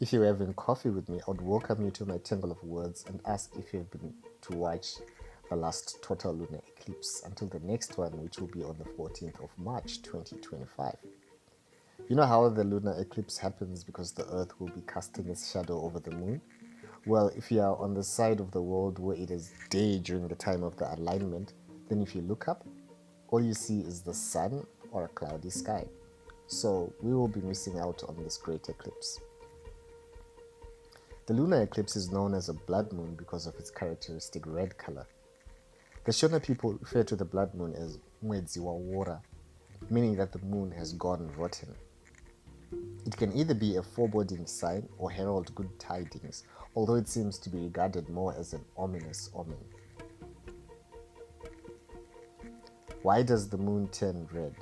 If you're having coffee with me, I would welcome you to my tangle of words and ask if you've been to watch the last total lunar eclipse until the next one, which will be on the 14th of March 2025. You know how the lunar eclipse happens because the Earth will be casting its shadow over the moon? Well, if you are on the side of the world where it is day during the time of the alignment, then if you look up, all you see is the sun or a cloudy sky. So we will be missing out on this great eclipse. The lunar eclipse is known as a blood moon because of its characteristic red color. The Shona people refer to the blood moon as mwezi wa wora, meaning that the moon has gone rotten. It can either be a foreboding sign or herald good tidings, although it seems to be regarded more as an ominous omen. Why does the moon turn red?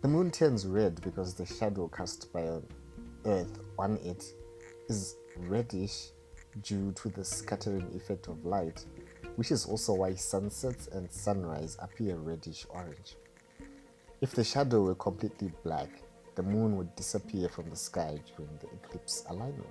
The moon turns red because the shadow cast by Earth on it is reddish due to the scattering effect of light, which is also why sunsets and sunrise appear reddish orange. If the shadow were completely black, the moon would disappear from the sky during the eclipse alignment.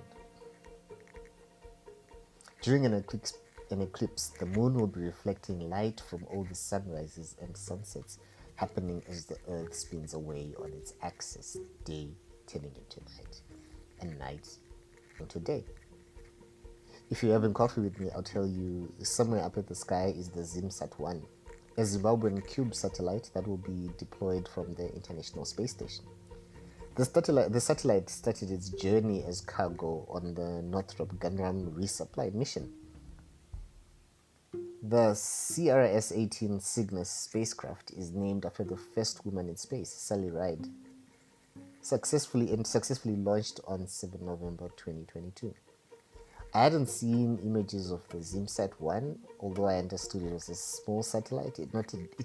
During an eclipse, the moon will be reflecting light from all the sunrises and sunsets happening as the Earth spins away on its axis, day turning into night, and night into day. If you're having coffee with me, I'll tell you somewhere up at the sky is the ZimSat-1, a Zimbabwean cube satellite that will be deployed from the International Space Station. The satellite started its journey as cargo on the Northrop Grumman resupply mission. The CRS-18 Cygnus spacecraft is named after the first woman in space, Sally Ride, successfully launched on 7 November 2022. I hadn't seen images of the ZimSat-1, although I understood it was a small satellite. It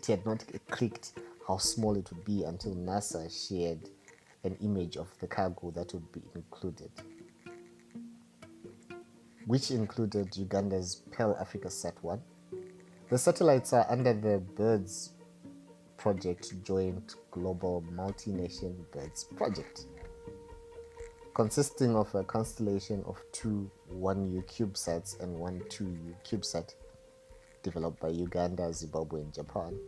had not clicked how small it would be until NASA shared an image of the cargo that would be included, which included Uganda's Pearl Africa Sat-1. The satellites are under the BIRDS Project Joint Global Multi-Nation BIRDS Project, consisting of a constellation of two 1U CubeSats and one 2U CubeSat developed by Uganda, Zimbabwe, and Japan.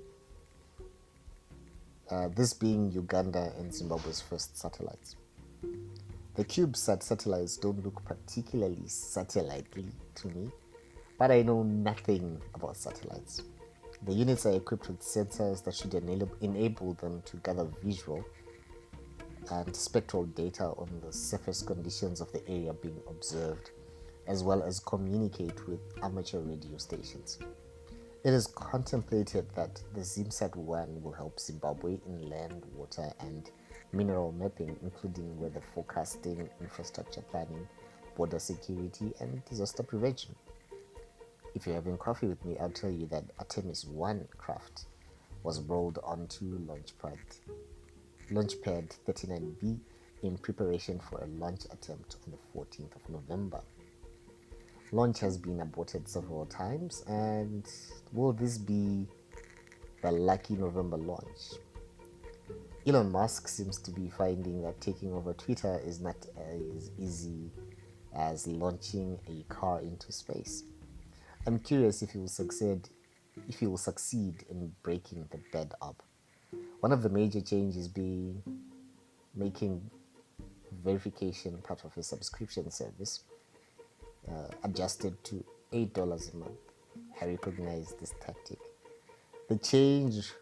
This being Uganda and Zimbabwe's first satellites. The CubeSat satellites don't look particularly satellite-y to me, but I know nothing about satellites. The units are equipped with sensors that should enable them to gather visual and spectral data on the surface conditions of the area being observed, as well as communicate with amateur radio stations. It is contemplated that the ZimSat-1 will help Zimbabwe in land, water, and mineral mapping, including weather forecasting, infrastructure planning, border security, and disaster prevention. If you're having coffee with me, I'll tell you that Artemis 1 craft was rolled onto Launchpad 39B in preparation for a launch attempt on the 14th of November. Launch has been aborted several times, and will this be the lucky November launch? Elon Musk seems to be finding that taking over Twitter is not as easy as launching a car into space. I'm curious if he will succeed in breaking the bed up. One of the major changes being making verification part of his subscription service adjusted to $8 a month. I recognize this tactic. The changes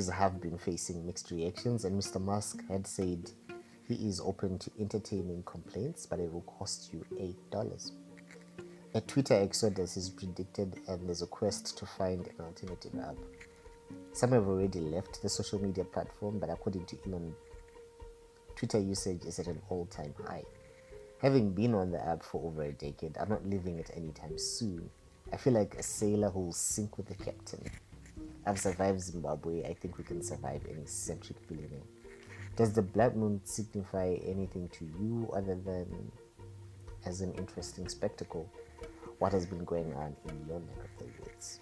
have been facing mixed reactions, and Mr. Musk had said he is open to entertaining complaints, but it will cost you $8. A Twitter exodus is predicted, and there's a quest to find an alternative app. Some have already left the social media platform, but according to Elon, Twitter usage is at an all-time high. Having been on the app for over a decade, I'm not leaving it anytime soon. I feel like a sailor who will sink with the captain. I've survived Zimbabwe. I think we can survive any eccentric billionaire. Does the blood moon signify anything to you other than as an interesting spectacle? What has been going on in your neck of the woods?